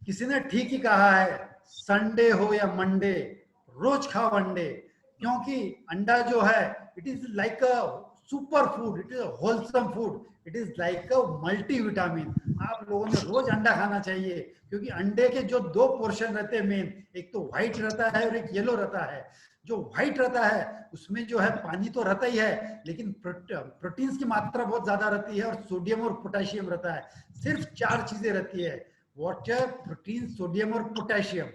किसी ने ठीक ही कहा है, संडे हो या मंडे रोज खाओ अंडे, क्योंकि अंडा जो है it is like a super food, it is a wholesome food, it is like a multi vitamin. आप लोगों ने रोज अंडा खाना चाहिए, क्योंकि अंडे के जो 2 पोर्शन रहते हैं मेन, एक तो व्हाइट रहता है और एक येलो रहता है। जो व्हाइट रहता है उसमें जो है पानी तो रहता ही है, लेकिन प्रोटीन्स की मात्रा बहुत ज्यादा रहती है और सोडियम और पोटेशियम रहता है। सिर्फ 4 चीजें रहती है, वाटर, प्रोटीन, सोडियम और पोटेशियम,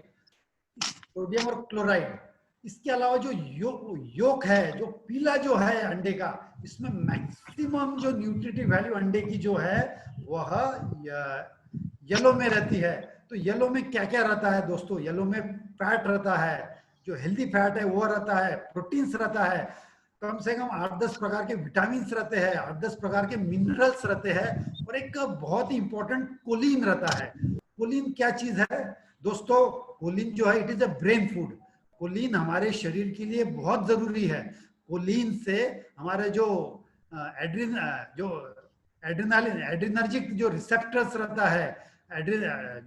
सोडियम और क्लोराइड। इसके अलावा जो योक है, जो पीला जो है अंडे का, इसमें मैक्सिमम जो न्यूट्रिटिव वैल्यू अंडे की जो है वह येलो में रहती है। तो येलो में क्या क्या रहता है दोस्तों? येलो में फैट रहता है, जो हेल्दी फैट है वो रहता है, प्रोटीन्स रहता है, कम से कम 8-10 प्रकार के विटामिन रहते हैं, 8-10 प्रकार के मिनरल्स रहते हैं, और एक बहुत ही इंपॉर्टेंट कोलिन रहता है। कोलिन क्या चीज है दोस्तों? कोलिन जो है it is a brain food. Choline हमारे शरीर के लिए बहुत जरूरी है। कोलिन से हमारे जो एड्रिन जो एड्रेनालिन एड्रिनर्जिक जो रिसेप्टर्स रहता है,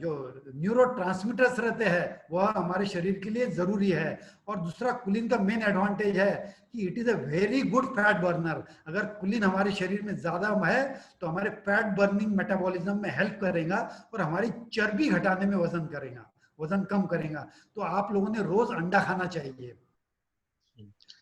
जो न्यूरो ट्रांसमीटर्स रहते हैं, वह हमारे शरीर के लिए जरूरी है। और दूसरा कुलिन का मेन एडवांटेज है कि it is a very good fat burner. अगर कुलिन हमारे शरीर में ज्यादा है तो हमारे फैट बर्निंग मेटाबॉलिज्म में हेल्प करेगा और हमारी चर्बी घटाने में वजन कम करेगा। तो आप लोगों ने रोज अंडा खाना चाहिए।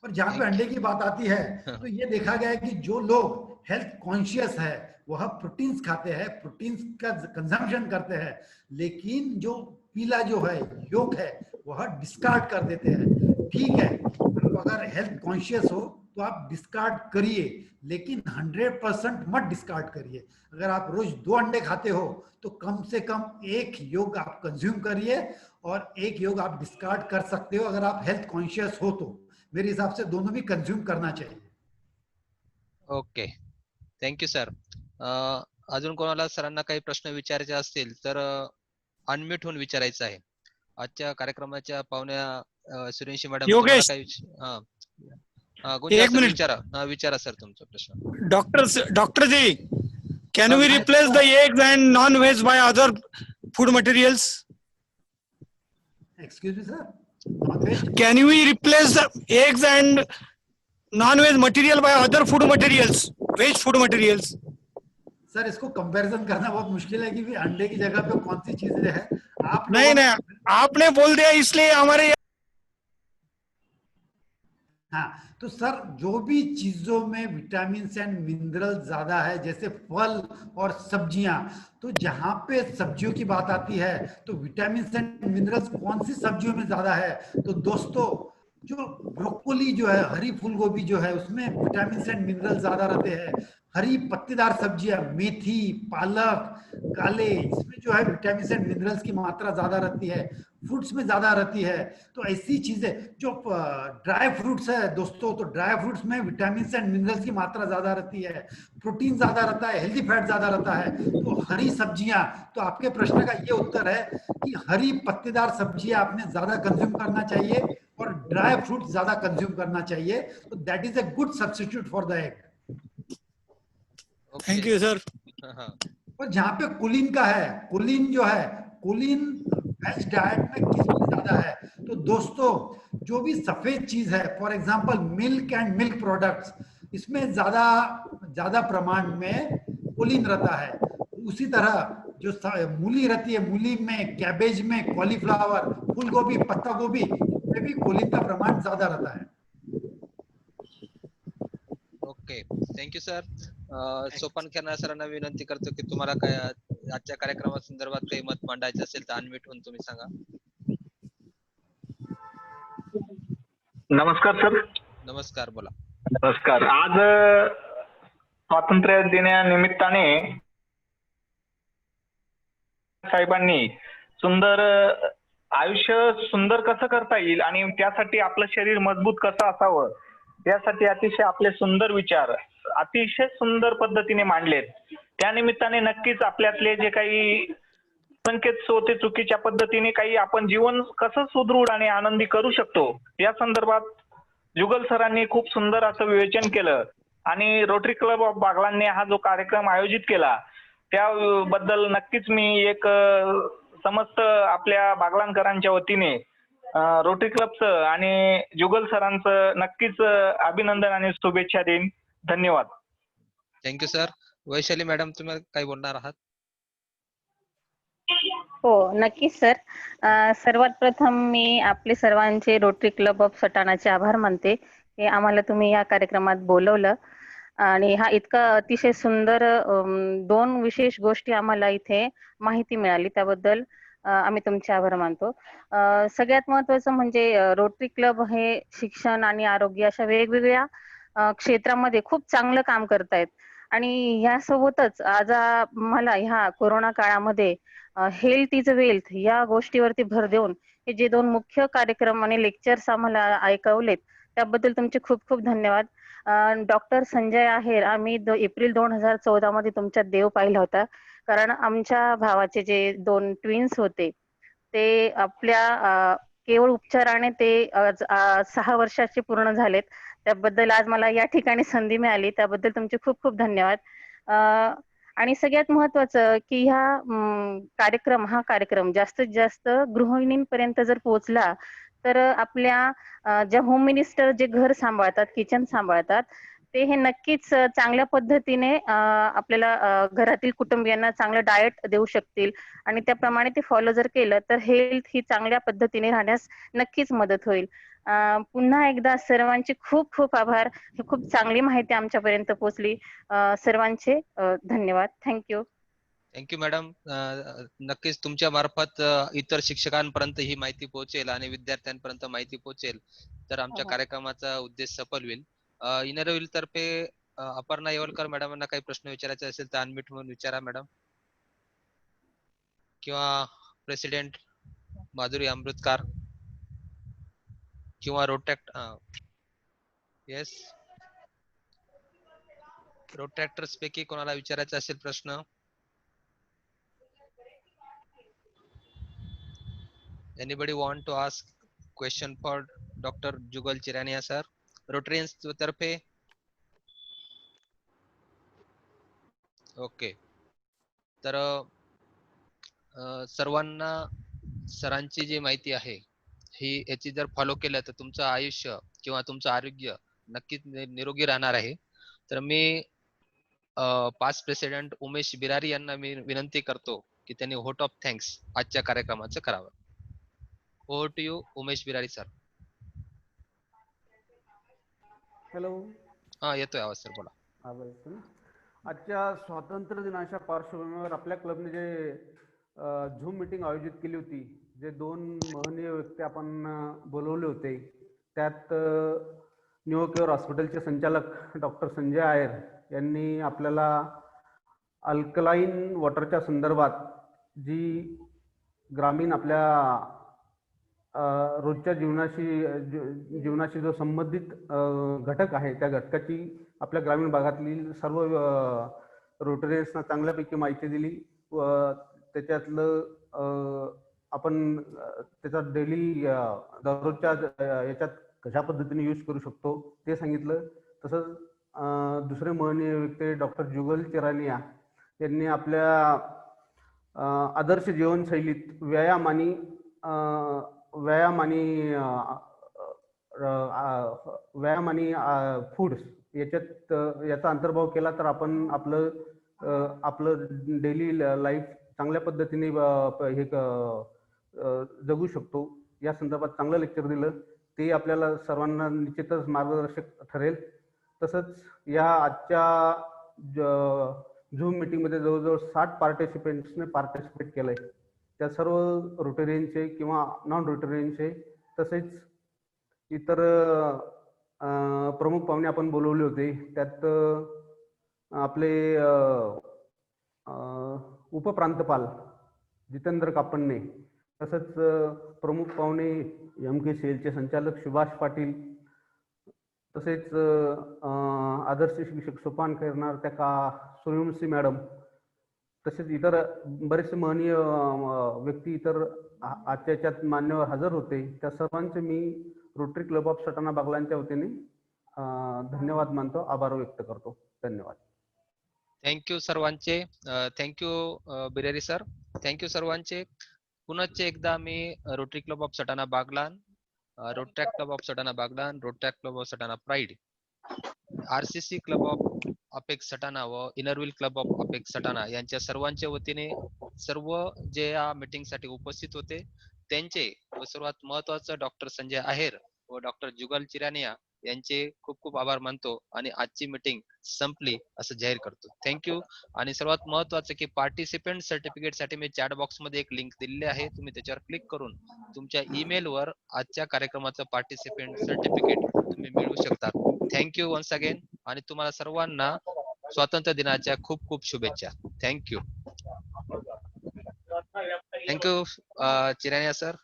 और जहां पे थैंक अंडे की बात आती है, तो ये देखा गया है कि जो लोग हेल्थ कॉन्शियस है वह प्रोटीन्स खाते हैं, प्रोटीन्स का कंजम्पशन करते हैं, लेकिन जो पीला जो है योक है वह डिस्कार्ड कर देते हैं। ठीक है, आप अगर हेल्थ कॉन्शियस हो तो आप डिस्कार्ड करिए, लेकिन 100% मत डिस्कार्ड करिए। अगर आप रोज 2 अंडे खाते हो तो कम से कम एक योग आप कंज्यूम करिए, और एक योग आप डिस्कार्ड कर सकते हो अगर आप हेल्थ कॉन्शियस हो तो। मेरे हिसाब से दोनों भी कंज्यूम करना चाहिए। Okay, thank you sir. अजून कोणाला सरांना काही प्रश्न विचारायचे असतील तर अनम्यूट होऊन विचारायचं आहे. आजच्या कार्यक्रमाच्या पाहुण्या सूर्यवंशी मॅडम, तुम्हाला योगेश, काही गुंजा एक सर मिनिट. विचारा. विचारा सर तुमचा प्रश्न. Doctor ji, can we Yes, replace the eggs and non-veg by other food materials? excuse me sir, non-veg? Can we replace the eggs and non-veg material by other food materials, veg food materials? Sir इसको comparison करना बहुत मुश्किल है कि भी अंडे की जगह पे कौन सी चीजें हैं। आप नहीं लोगों नहीं, ने, आपने बोल दिया इसलिए हमारे हाँ, तो सर जो भी चीजों में विटामिन एंड मिनरल ज्यादा है, जैसे फल और सब्जियां, तो जहां पे सब्जियों की बात आती है तो विटामिन एंड मिनरल्स कौन सी सब्जियों में ज्यादा है? तो दोस्तों, जो ब्रोकोली जो है, हरी फूल गोभी जो है, उसमें विटामिन एंड मिनरल ज्यादा रहते हैं। हरी पत्तेदार सब्जियां, मेथी, पालक, काले, इसमें जो है विटामिन एंड मिनरल्स की मात्रा ज्यादा रहती है। फ्रूट्स में ज्यादा रहती है। तो ऐसी चीजें जो ड्राई फ्रूट्स है दोस्तों, तो ड्राई फ्रूट्स में विटामिन एंड मिनरल्स की मात्रा ज्यादा रहती है, प्रोटीन ज्यादा रहता है, हेल्दी फैट ज्यादा रहता है। तो हरी सब्जियां, तो आपके प्रश्न का ये उत्तर है कि हरी पत्तेदार सब्जियां आपने ज्यादा कंज्यूम करना चाहिए और ड्राई फ्रूट ज्यादा कंज्यूम करना चाहिए। तो that is a good substitute for the egg. Okay. Thank you sir. और जहां पे कुलीन का है, कुलीन जो है, कुलीन वेज डाइट में किस में ज्यादा है? तो दोस्तों, जो भी सफेद चीज है, for example milk and milk products, इसमें ज्यादा ज्यादा प्रमाण में कुलीन रहता है। उसी तरह जो मूली रहती है, मूली में, कैबेज में, कॉलीफ्लावर, फूल गोभी, पत्ता गोभी, इसमें भी कुलीन का प्रमाण ज्यादा रहता है। Okay, thank you sir. सोपान खेरणार सरांना विनंती करतो की तुम्हाला काय आजच्या कार्यक्रमासंदर्भात काही मत मांडायचे असेल तर अनम्यूट होऊन तुम्ही सांगा. नमस्कार सर. नमस्कार, बोला. नमस्कार. आज स्वातंत्र्य दिनानिमित्ताने साहेबांनी सुंदर आयुष्य सुंदर कसं करता येईल आणि त्यासाठी आपलं शरीर मजबूत कसं असावं, यासाठी अतिशय आपले सुंदर विचार अतिशय सुंदर पद्धतीने मांडलेत. त्यानिमित्ताने नक्कीच आपल्यातले जे काही संकेत होते चुकीच्या पद्धतीने, काही आपण जीवन कसं सुदृढ आणि आनंदी करू शकतो या संदर्भात जुगल सरांनी खूप सुंदर असं विवेचन केलं. आणि रोटरी क्लब ऑफ बागलांनी हा जो कार्यक्रम आयोजित केला त्याबद्दल नक्कीच मी एक समस्त आपल्या बागलांकरांच्या वतीने रोटरी क्लबचं आणि जुगल सरांचं नक्कीच अभिनंदन आणि शुभेच्छा देईन. धन्यवाद. Thank you sir. वैशाली मॅडम, तुम्ही काय बोलणार आहात? हो, नक्कीच सर. सर्वात प्रथम मी आपले सर्वांचे रोटरी क्लब ऑफ सटाणाचे आभार मानते की आम्हाला तुम्ही या कार्यक्रमात बोलवलं आणि हा इतका अतिशय सुंदर 2 विशेष गोष्टी आम्हाला इथे माहिती मिळाली, त्याबद्दल आम्ही तुमचे आभार मानतो. सगळ्यात महत्त्वाचं म्हणजे रोटरी क्लब हे शिक्षण आणि आरोग्य अशा वेगवेगळ्या क्षेत्रामध्ये खूप चांगलं काम करतायत आणि यासोबतच आज मला ह्या कोरोना काळामध्ये हेल्थ इज वेल्थ या गोष्टीवरती भर देऊन हे जे 2 मुख्य कार्यक्रम आणि लेक्चर्स आम्हाला ऐकवलेत त्याबद्दल तुमचे खूप खूप धन्यवाद. डॉक्टर संजय आहेर, आम्ही एप्रिल 2014 मध्ये तुमच्यात देव पाहिला होता. कारण आमच्या भावाचे जे 2 ट्विन्स होते ते आपल्या केवळ उपचाराने ते 6 वर्षाचे पूर्ण झालेत. त्याबद्दल आज मला या ठिकाणी संधी मिळाली, त्याबद्दल तुमचे खूप खूप धन्यवाद. आणि सगळ्यात महत्त्वाचं की हा कार्यक्रम जास्तीत जास्त गृहिणींपर्यंत जर पोहोचला तर आपल्या ज्या होम मिनिस्टर जे घर सांभाळतात, किचन सांभाळतात, ते हे नक्कीच चांगल्या पद्धतीने आपल्याला घरातील कुटुंबियांना चांगलं डाएट देऊ शकतील आणि त्याप्रमाणे ते फॉलो जर केलं तर हेल्थ ही चांगल्या पद्धतीने राहण्यास नक्कीच मदत होईल. पुन्हा एकदा सर्वांचे खूप खूप आभार. ही खूप चांगली माहिती आमच्यापर्यंत पोहोचली. सर्वांचे धन्यवाद. थँक्यू. Thank you madam. नक्कीच तुमच्या मार्फत इतर शिक्षकांपर्यंत ही माहिती पोहोचेल आणि विद्यार्थ्यांपर्यंत माहिती पोहोचेल तर आमच्या कार्यक्रमाचा उद्देश सफल होईल. इनरव्हील तर्फे अपर्णा येवलकर मॅडमांना काही प्रश्न विचारायचे असेल तर अनम्यूट म्हणून विचारा मॅडम, किंवा प्रेसिडेंट माधुरी अमृतकार किंवा रोटॅक्ट येस रोटॅक्टर्स पैकी कोणाला विचारायचा असेल प्रश्न? Anybody want to ask question for Dr. Jugal Chirania sir? Rotarians तर्फे? ओके. तर सर्वांना सरांची जी माहिती आहे ही याची जर फॉलो केलं तर तुमचं आयुष्य किंवा तुमचं आरोग्य नक्कीच निरोगी राहणार आहे. तर मी पास्ट प्रेसिडेंट उमेश बिरारी यांना मी विनंती करतो की त्यांनी व्होट ऑफ थँक्स आजच्या कार्यक्रमाचं करावं. Over to you Umesh Birari sir. Hello. हा येतोय आवाज सर, बोला. आवाज येतो ना. आजच्या स्वातंत्र्य दिनाच्या पार्श्वभूमीवर आपल्या क्लबने जे झूम मीटिंग आयोजित केली होती, जे 2 महनीय व्यक्ती आपण बोलवले होते, त्यात न्यू केअर हॉस्पिटलचे संचालक डॉक्टर संजय आहेर यांनी आपल्याला अल्कलाईन वॉटरच्या संदर्भात जी ग्रामीण आपल्या रोजच्या जीवनाशी जो संबंधित घटक आहे त्या घटकाची आपल्या ग्रामीण भागातील सर्व रोटरियन्सना चांगल्यापैकी माहिती दिली व त्याच्यातलं आपण त्याचा डेली दररोजच्या याच्यात कशा पद्धतीने यूज करू शकतो ते सांगितलं. तसंच दुसरे महनीय व्यक्ती डॉक्टर जुगल चिरानिया यांनी आपल्या आदर्श जीवनशैलीत व्यायाम आणि फूड्स याचा अंतर्भाव केला तर आपण आपलं डेली लाईफ चांगल्या पद्धतीने हे जगू शकतो. या संदर्भात चांगलं लेक्चर दिलं, ते आपल्याला सर्वांना निश्चितच मार्गदर्शक ठरेल. तसंच या आजच्या झूम मीटिंगमध्ये जवळजवळ 60 पार्टिसिपेंट्सने पार्टिसिपेट केलंय. त्या सर्व रोटरियनचे किंवा नॉन रोटरियनचे तसेच इतर प्रमुख पाहुणे आपण बोलवले होते. त्यात आपले उपप्रांतपाल जितेंद्र कापण्णे, तसंच प्रमुख पाहुणे MK सेलचे संचालक सुभाष पाटील, तसेच आदर्श शिक्षक सोपान करणार त्या सूर्यवंशी मॅडम, तसेच इतर बरेचसे महनीय व्यक्ती इतर आजच्या याच्यात मान्यवर हजर होते. त्या सर्वांचे मी रोटरी क्लब ऑफ सटाणा बागलांच्या वतीने धन्यवाद मानतो, आभार व्यक्त करतो. धन्यवाद. थँक्यू सर्वांचे. Thank you Birari sir. थँक्यू सर्वांचे. पुनश्च एकदा मी Rotary club of Satana Baglan, Rotaract club of Satana Baglan, Rotaract club of Satana pride, RCC club of apex Satana व Inner Wheel club of apex Satana यांच्या सर्वांच्या वतीने सर्व जे या मीटिंग साठी उपस्थित होते त्यांचे व सर्वात महत्वाचं डॉक्टर संजय आहेर व डॉक्टर जुगल चिरानिया यांचे खूप खूप आभार मानतो आणि आजची मीटिंग संपली असं जाहीर करतो. थँक्यू. आणि सर्वात महत्वाचं की पार्टिसिपेंट सर्टिफिकेट साठी मी चॅट बॉक्स मध्ये एक लिंक दिलेली आहे, तुम्ही त्याच्यावर क्लिक करून तुमच्या ईमेल वर आजच्या कार्यक्रमाचं पार्टिसिपेंट सर्टिफिकेट तुम्ही मिळवू शकता. थँक्यू वन्स अगेन आणि तुम्हाला सर्वांना स्वातंत्र्य दिनाच्या खूप खूप शुभेच्छा. थँक्यू. Thank you Chirania sir.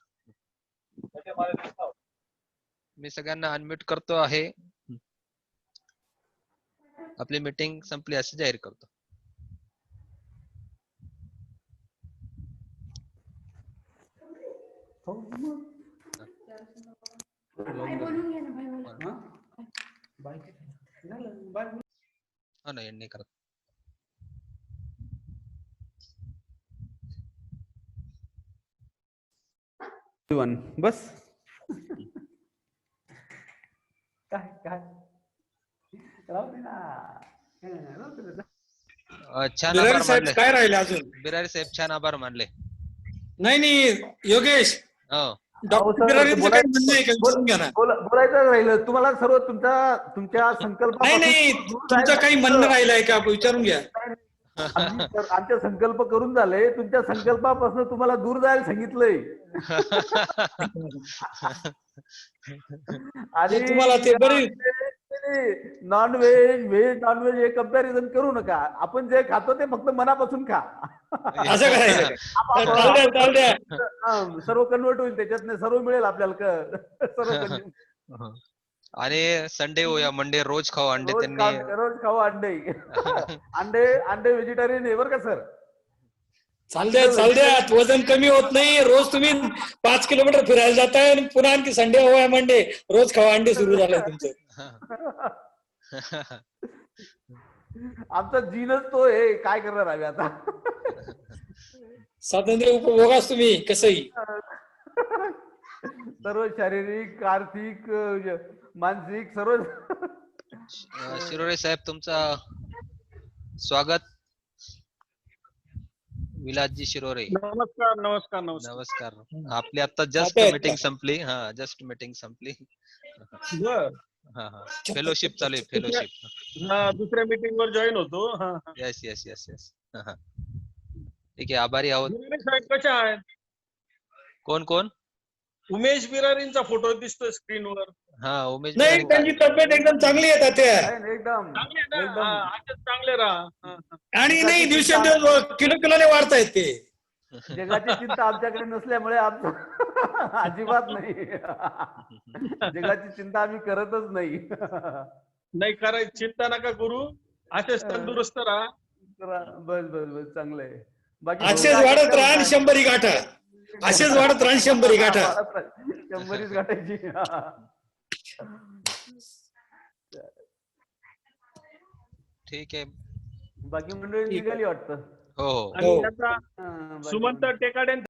मी सगळ्यांना अनम्यूट करतो आहे. आपली मीटिंग संपली असं जाहीर करतो. हा नाही नाही करत. बस काय काय राहू दे ना. छान बिरारी आभार साहेब मानले. काय राहिले अजून? बिरारी साहेब छान आभार मानले. नाही योगेश, हो डॉक्टर बिरारींचं काही म्हणणं आहे का विचारून घ्या ना. बोलायचं राहिलं तुम्हाला सर्व तुमच्या नाही संकल्पापासून नाही दूर तुमचं जायला काही म्हणणं राहिलंय का विचारून घ्या. आमचे संकल्प करून झाले. तुमच्या संकल्पापासून तुम्हाला दूर जायला सांगितलंय. आणि तुम्हाला ते बरी नॉनव्हेज व्हेज नॉनव्हेज हे कंपॅरिझन करू नका. आपण जे खातो ते फक्त मनापासून खा. असं करायचं. चाल द्या. सर्व कन्वर्ट होईल त्याच्यातनं, सर्व मिळेल आपल्याला सर्व. आणि संडे होया मंडे रोज खाऊ अंडे. त्यांनी रोज खाऊ अंडे. अंडे व्हेजिटेरियन आहे बरं का सर. चाल द्या. वजन कमी होत नाही. रोज तुम्ही 5 किलोमीटर फिरायला जाताय आणि पुन्हा आणखी संडे होया मंडे रोज खावा अंडे सुरू झालंय तुमचं. आमचा जीनच तो आहे. काय करणार आम्ही आता. स्वातंत्र्य उपभोगाच तुम्ही कसंही. सर्व शारीरिक आर्थिक मानसिक सर्व. शिरोळे साहेब तुमचं स्वागत. विलासजी शिरोरे नमस्कार. आपली आता जस्ट मीटिंग संपली. जस्ट मीटिंग संपली. फेलोशिप चालू आहे. फेलोशिप दुसऱ्या मीटिंग वर जॉईन होतो. Yes yes yes yes. ठीक आहे आभारी आहोत. साहेब कशा आहेत? कोण उमेश बिरारींचा फोटो दिसतोय स्क्रीनवर. उमेश नाही त्यांची तब्येत एकदम चांगली आहे त्या. एकदम चांगले राहा. आणि नाही दिवसेंदिवस किलोने वाढतायत ते. जगाची चिंता आमच्याकडे नसल्यामुळे आमचं अजिबात नाही. जगाची चिंता आम्ही करतच नाही. नाही करायची चिंता नका करू. असेच तंदुरुस्त राहा. बस चांगलं आहे. बाकी असेच वाढत राहा आणि 100 गाठा. असेच वाढत राहा 100 गाठा. 100 गाठायची. ठीक आहे. बाकी मंडळी निघाली वाटतं. हो आणि आता सुमंत टेकाड्यांचं